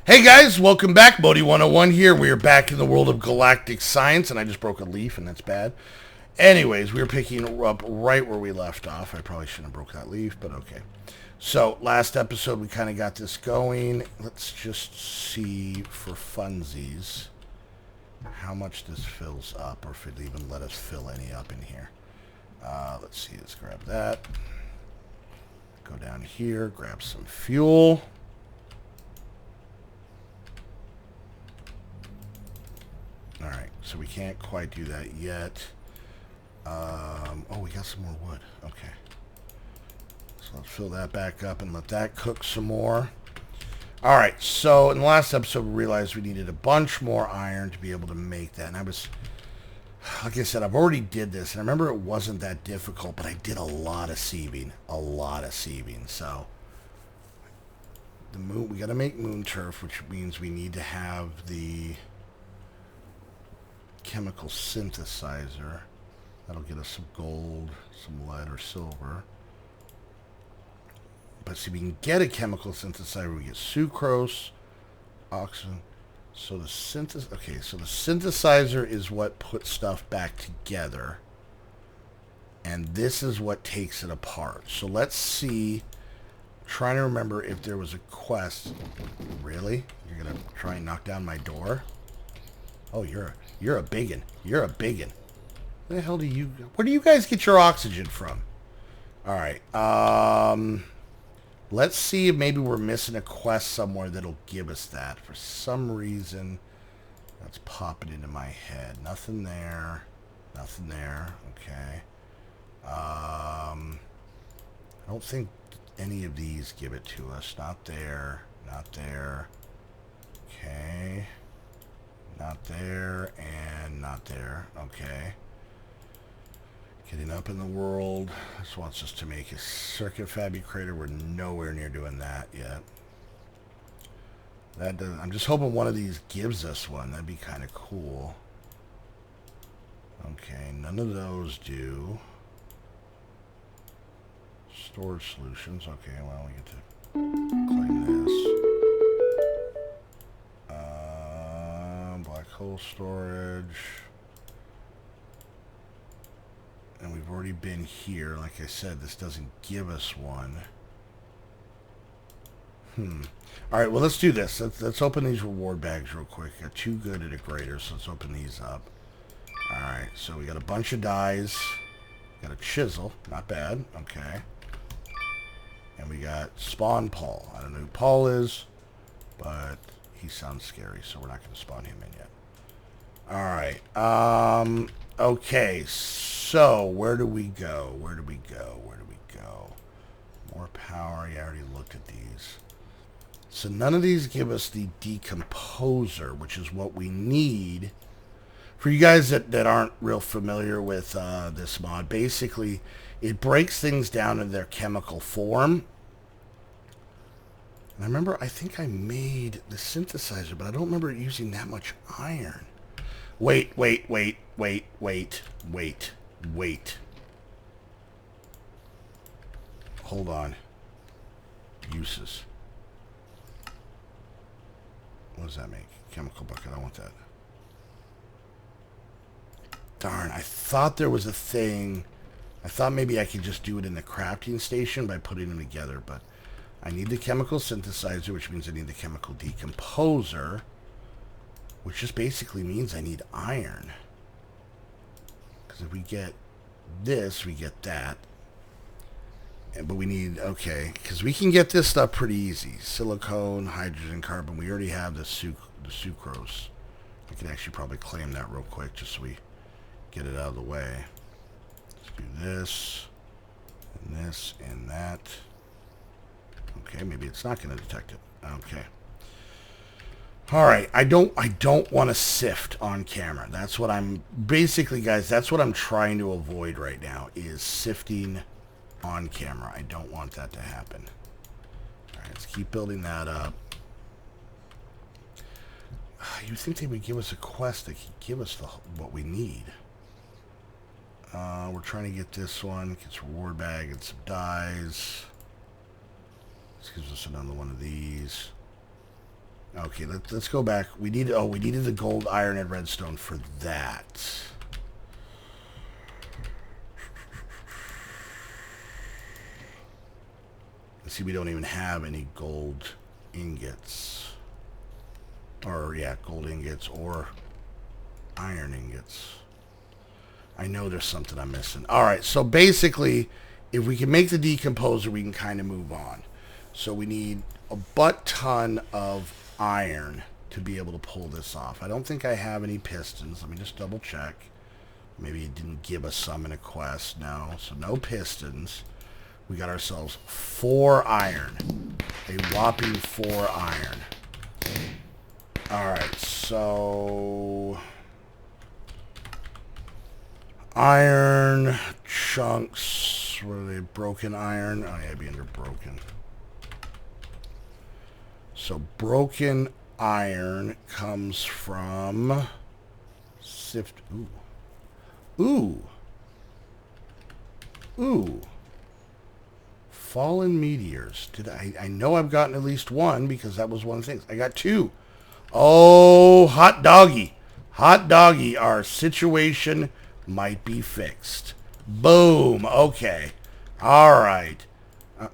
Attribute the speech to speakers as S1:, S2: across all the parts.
S1: Hey guys, welcome back. Bodhi 101 here. We are back in the world of galactic science, and I just broke a leaf, and that's bad. Anyways, we are picking up right where we left off. I probably shouldn't have broke that leaf, but okay. So, last episode we kind of got this going. Let's just see for funsies how much this fills up, or if it even let us fill any up in here. Let's see, let's grab that. Go down here, grab some fuel. Alright, so we can't quite do that yet. Oh, we got some more wood. Okay. So let's fill that back up and let that cook some more. Alright, so in the last episode we realized we needed a bunch more iron to be able to make that. And I was, like I said, I've already did this. And I remember it wasn't that difficult, but I did a lot of sieving. So the moon, we got to make moon turf, which means we need to have the chemical synthesizer. That'll get us some gold, some lead, or silver. But see, we can get a chemical synthesizer. We get sucrose, oxygen. So the synthesizer is what puts stuff back together, and this is what takes it apart. So let's see. Trying to remember if there was a quest. Really? You're gonna try and knock down my door? Oh, you're a biggin. You're a biggin. Where the hell do you... Where do you guys get your oxygen from? Alright. Let's see if maybe we're missing a quest somewhere that'll give us that. For some reason, that's popping into my head. Nothing there. Nothing there. Okay. I don't think any of these give it to us. Not there. Not there. Okay. Not there, and not there. Okay. Getting up in the world. This wants us to make a circuit fabricator. We're nowhere near doing that yet. That doesn't, I'm just hoping one of these gives us one. That'd be kind of cool. Okay, none of those do. Storage solutions. Okay, well, we get to claim this. Black hole storage. And we've already been here. Like I said, this doesn't give us one. Alright, well, let's do this. Let's open these reward bags real quick. Got two good and a greater, so let's open these up. Alright, so we got a bunch of dyes. Got a chisel. Not bad. Okay. And we got Spawn Paul. I don't know who Paul is, but he sounds scary, so we're not going to spawn him in yet. Alright. Okay, so where do we go? Where do we go? Where do we go? More power. Yeah, I already looked at these. So none of these give us the decomposer, which is what we need. For you guys that aren't real familiar with this mod, basically it breaks things down into their chemical form. And I remember, I think I made the synthesizer, but I don't remember it using that much iron. Wait. Hold on. Uses. What does that make? Chemical bucket. I want that. Darn, I thought there was a thing. I thought maybe I could just do it in the crafting station by putting them together, but I need the chemical synthesizer, which means I need the chemical decomposer, which just basically means I need iron. Because if we get this, we get that. But we need, okay, because we can get this stuff pretty easy. Silicone, hydrogen, carbon. We already have the sucrose. I can actually probably claim that real quick just so we get it out of the way. Let's do this, and that. Okay, maybe it's not going to detect it. Okay. Alright, I don't want to sift on camera. That's what I'm, basically, guys, that's what I'm trying to avoid right now, is sifting on camera. I don't want that to happen. Alright, let's keep building that up. You'd think they would give us a quest that could give us what we need. We're trying to get this one. Gets reward bag and some dyes. This gives us another one of these. Okay, let's go back. We needed the gold, iron, and redstone for that. See, we don't even have any gold ingots. Or, yeah, gold ingots or iron ingots. I know there's something I'm missing. Alright, so basically, if we can make the decomposer, we can kind of move on. So we need a butt-ton of iron to be able to pull this off. I don't think I have any pistons. Let me just double check. Maybe it didn't give us some in a quest. No, so no pistons. We got ourselves 4 iron. A whopping 4 iron. Alright, so... iron chunks. What are they? Broken iron? Oh, yeah, it'd be under broken. So broken iron comes from... sift... Ooh. Ooh. Ooh. Fallen meteors. I know I've gotten at least one because that was one of the things. I got 2. Oh, hot doggy. Hot doggy. Our situation might be fixed. Boom. Okay. All right. Get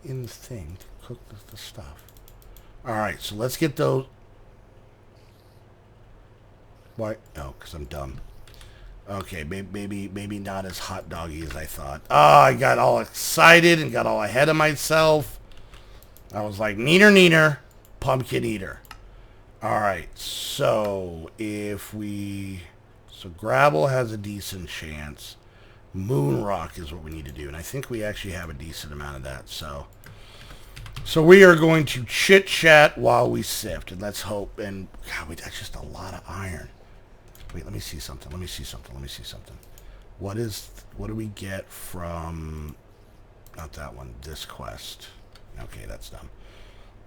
S1: in the thing to cook the stuff. All right. So let's get those. Why? Oh, because I'm dumb. Okay, maybe not as hot doggy as I thought. Oh, I got all excited and got all ahead of myself. I was like, neener, neener, pumpkin eater. All right, so if we... So gravel has a decent chance. Moon rock is what we need to do. And I think we actually have a decent amount of that. So we are going to chit-chat while we sift. And let's hope... And, God, wait, that's just a lot of iron. Wait, let me see something. What do we get from... Not that one. This quest. Okay, that's dumb.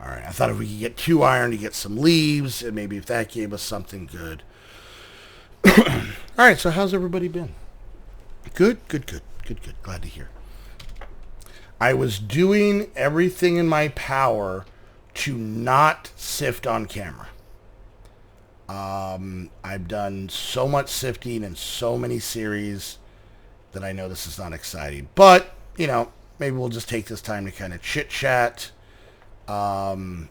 S1: Alright, I thought if we could get 2 iron to get some leaves, and maybe if that gave us something good. Alright, so how's everybody been? Good. Glad to hear. I was doing everything in my power to not sift on camera. I've done so much sifting in so many series that I know this is not exciting. But, you know, maybe we'll just take this time to kind of chit-chat. I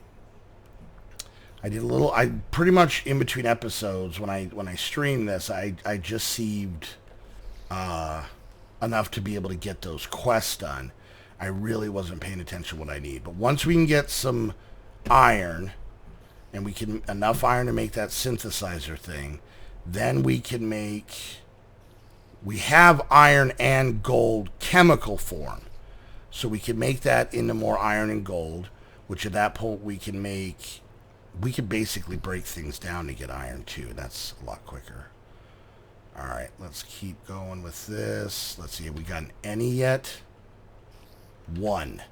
S1: did a little... I pretty much in between episodes, when I streamed this, I just sieved enough to be able to get those quests done. I really wasn't paying attention to what I need. But once we can get some iron... and we can enough iron to make that synthesizer thing, then we can make... We have iron and gold chemical form. So we can make that into more iron and gold, which at that point we can make... We can basically break things down to get iron too. That's a lot quicker. Alright, let's keep going with this. Let's see, have we gotten any yet? 1.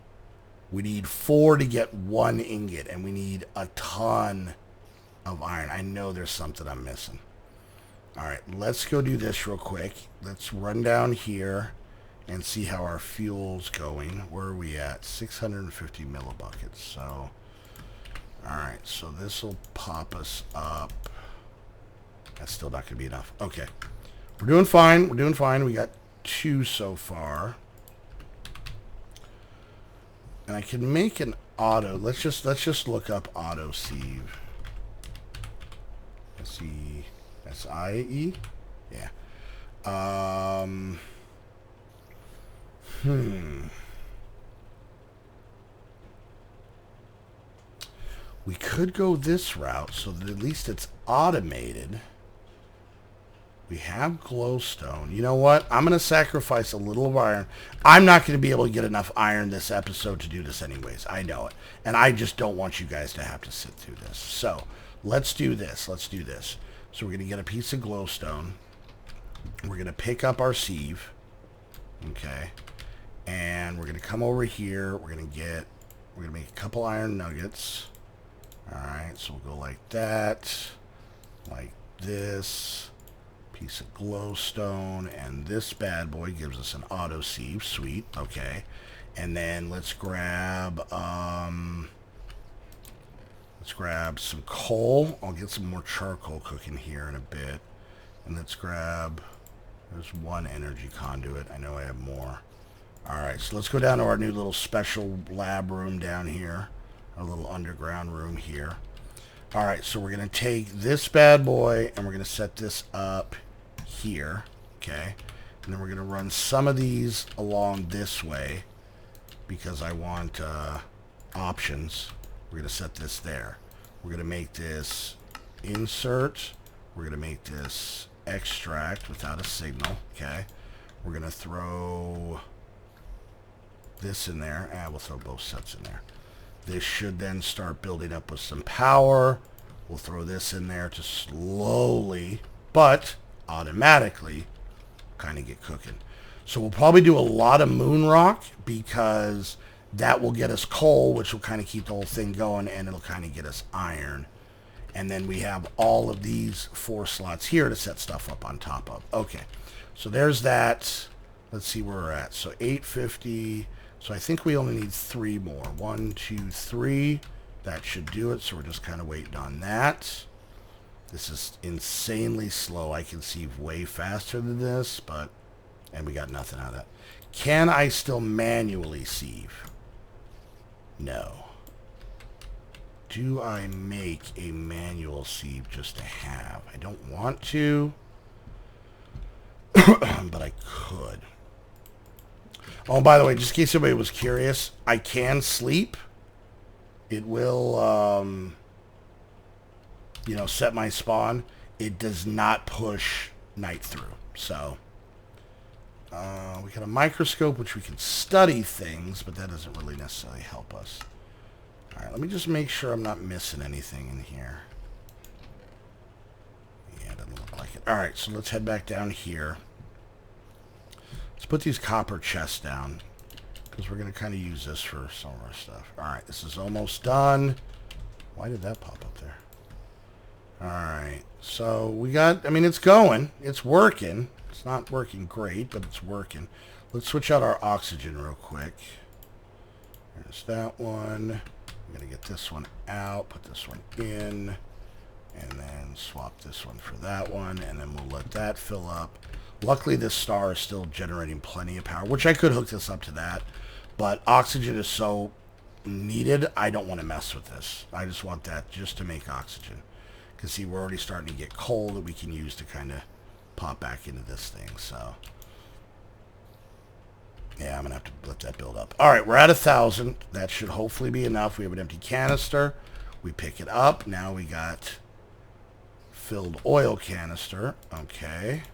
S1: We need 4 to get 1 ingot, and we need a ton of iron. I know there's something I'm missing. Alright, let's go do this real quick. Let's run down here and see how our fuel's going. Where are we at? 650 millibuckets. So, alright, so this will pop us up. That's still not going to be enough. Okay. We're doing fine. We got 2 so far. And I can make an auto. Let's just look up auto sieve. S-I-E? Yeah. We could go this route so that at least it's automated. We have glowstone. You know what? I'm going to sacrifice a little of iron. I'm not going to be able to get enough iron this episode to do this anyways. I know it. And I just don't want you guys to have to sit through this. So, let's do this. So, we're going to get a piece of glowstone. We're going to pick up our sieve. Okay. And we're going to come over here. We're going to make a couple iron nuggets. Alright, so we'll go like that. Like this. Piece of glowstone, and this bad boy gives us an auto sieve. Sweet. Okay. And then let's grab Let's grab some coal. I'll get some more charcoal cooking here in a bit. And let's grab... There's one energy conduit. I know I have more. Alright, so let's go down to our new little special lab room down here. Our little underground room here. Alright, so we're going to take this bad boy and we're going to set this up here. Okay. And then we're going to run some of these along this way because I want options. We're going to set this there. We're going to make this insert. We're going to make this extract without a signal. Okay. We're going to throw this in there. We'll throw both sets in there. This should then start building up with some power. We'll throw this in there to slowly, but automatically, kind of get cooking. So we'll probably do a lot of moon rock because that will get us coal, which will kind of keep the whole thing going, and it'll kind of get us iron. And then we have all of these 4 slots here to set stuff up on top of. Okay, so there's that. Let's see where we're at. So 850. So I think we only need 3 more. 1, 2, 3. That should do it. So we're just kind of waiting on that. This is insanely slow. I can sieve way faster than this, but... And we got nothing out of that. Can I still manually sieve? No. Do I make a manual sieve just to have? I don't want to, but I could. Oh, by the way, just in case anybody was curious, I can sleep. It will, set my spawn. It does not push night through. So, we got a microscope, which we can study things, but that doesn't really necessarily help us. All right, let me just make sure I'm not missing anything in here. Yeah, it doesn't look like it. All right, so let's head back down here. Let's put these copper chests down because we're going to kind of use this for some of our stuff. All right, this is almost done. Why did that pop up there? All right, so we got, it's going. It's working. It's not working great, but it's working. Let's switch out our oxygen real quick. There's that one. I'm going to get this one out, put this one in, and then swap this one for that one, and then we'll let that fill up. Luckily, this star is still generating plenty of power, which I could hook this up to that, but oxygen is so needed, I don't want to mess with this. I just want that just to make oxygen. Because, see, we're already starting to get coal that we can use to kind of pop back into this thing, so... Yeah, I'm going to have to let that build up. All right, we're at 1,000. That should hopefully be enough. We have an empty canister. We pick it up. Now we got filled oil canister. Okay.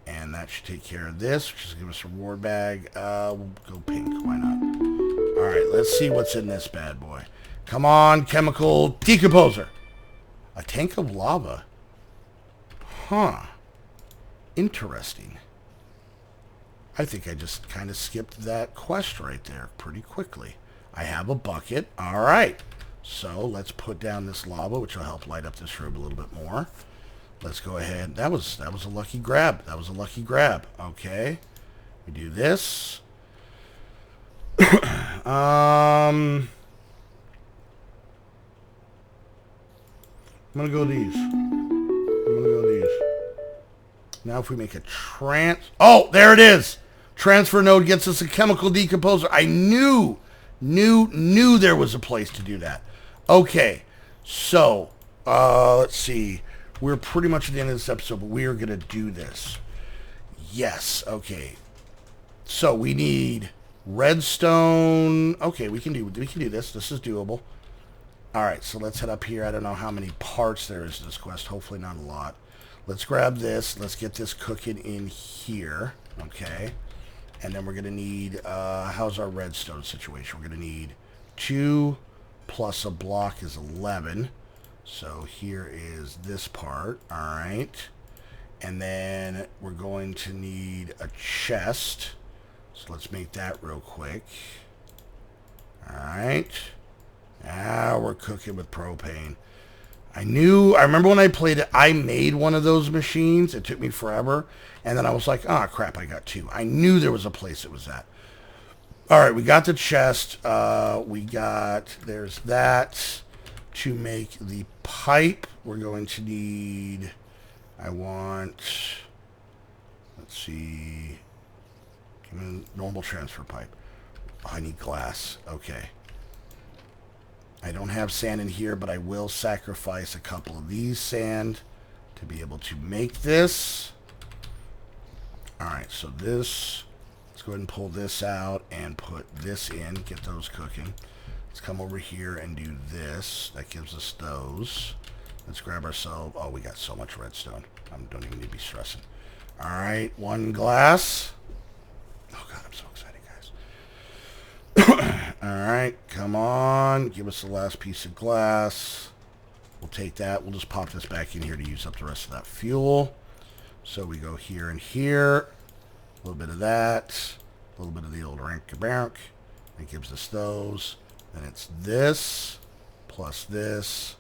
S1: And that should take care of this, which is give us a reward bag. We'll go pink. Why not? All right, let's see what's in this bad boy. Come on, chemical decomposer. A tank of lava. Huh. Interesting. I think I just kind of skipped that quest right there pretty quickly. I have a bucket. All right. So let's put down this lava, which will help light up this room a little bit more. Let's go ahead. That was a lucky grab. That was a lucky grab. Okay. We do this. I'm going to go these. Now if we make a oh, there it is. Transfer node gets us a chemical decomposer. I knew there was a place to do that. Okay, so, let's see. We're pretty much at the end of this episode, but we are going to do this. Yes, okay. So we need redstone. Okay, we can do this. This is doable. All right, so let's head up here. I don't know how many parts there is to this quest. Hopefully not a lot. Let's grab this. Let's get this cooking in here. Okay. And then we're going to need, how's our redstone situation? We're going to need 2 plus a block is 11. So here is this part. All right. And then we're going to need a chest. So let's make that real quick. All right. Now we're cooking with propane. I remember when I played it, I made one of those machines. It took me forever. And then I was like, oh, crap, I got 2. I knew there was a place it was at. All right, we got the chest. There's that. to make the pipe, we're going to need, let's see, give me a normal transfer pipe. Oh, I need glass. Okay. I don't have sand in here, but I will sacrifice a couple of these sand to be able to make this. Alright, so this, let's go ahead and pull this out and put this in, get those cooking. Let's come over here and do this. That gives us those. Let's grab ourselves, oh, we got so much redstone. I don't even need to be stressing. Alright, 1 glass. Oh god, I'm so excited, guys. Alright, come on. Give us the last piece of glass. We'll take that. We'll just pop this back in here to use up the rest of that fuel. So we go here and here. A little bit of that. A little bit of the old rank-a-bark. That gives us those. Then it's this, plus this,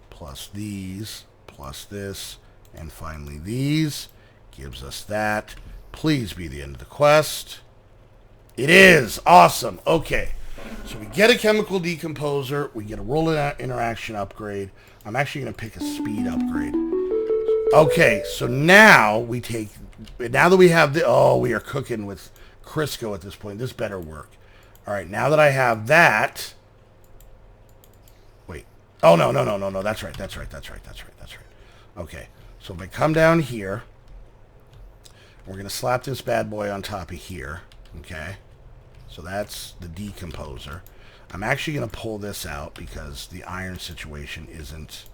S1: plus these, plus this, and finally these. Gives us that. Please be the end of the quest. It is! Awesome! Okay. So we get a chemical decomposer. We get a roll interaction upgrade. I'm actually going to pick a speed upgrade. Okay, so now now that we have we are cooking with Crisco at this point. This better work. All right, now that I have that. Wait. Oh, no. That's right. Okay, so if I come down here, we're going to slap this bad boy on top of here. Okay, so that's the decomposer. I'm actually going to pull this out because the iron situation isn't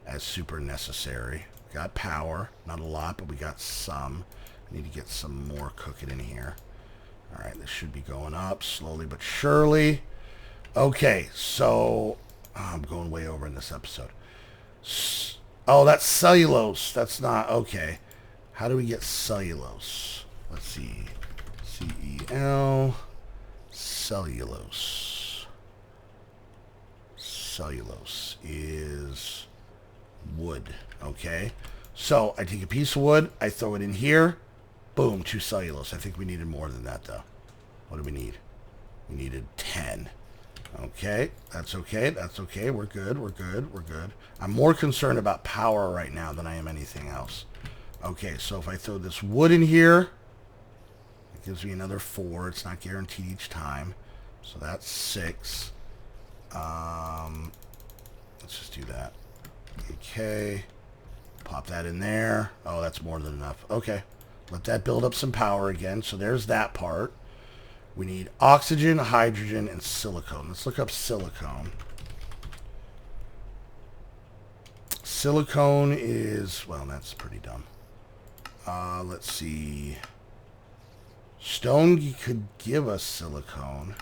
S1: as super necessary. We got power, not a lot, but we got some. I need to get some more cooking in here. All right, this should be going up slowly but surely. Okay, so I'm going way over in this episode. Oh, that's cellulose. That's not okay. How do we get cellulose? Let's see. C-E-L. Cellulose. Cellulose is wood. Okay. So I take a piece of wood. I throw it in here. Boom. 2 cellulose. I think we needed more than that, though. What do we need? We needed 10. Okay. That's okay. That's okay. We're good. We're good. We're good. I'm more concerned about power right now than I am anything else. Okay. So if I throw this wood in here, it gives me another 4. It's not guaranteed each time. So that's 6. Let's just do that. Okay. Pop that in there. Oh, that's more than enough. Okay. Let that build up some power again. So there's that part. We need oxygen, hydrogen, and silicone. Let's look up silicone. Silicone is, well, that's pretty dumb. Let's see. Stone could give us silicone.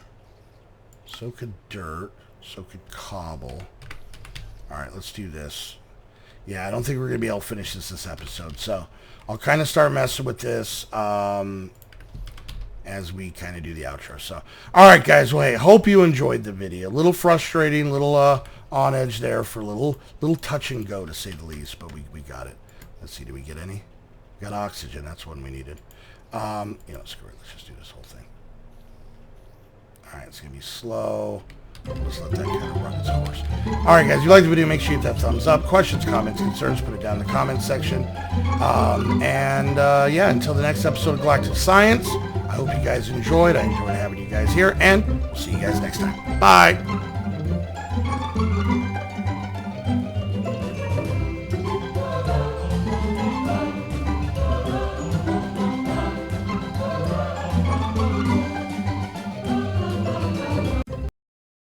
S1: So could dirt. So could cobble. Alright, let's do this. Yeah, I don't think we're going to be able to finish this episode. So I'll kind of start messing with this as we kind of do the outro. So, alright guys, well, hey, hope you enjoyed the video. A little frustrating, little on edge there for a little touch and go to say the least, but we got it. Let's see, do we get any? We got oxygen, that's one we needed. Screw it, let's just do this whole thing. Alright, it's going to be slow. Let's let that kind of run its course. Alright guys, if you liked the video, make sure you hit that thumbs up. Questions, comments, concerns, put it down in the comments section. Yeah, until the next episode of Galactic Science, I hope you guys enjoyed. I enjoyed having you guys here, and we'll see you guys next time. Bye!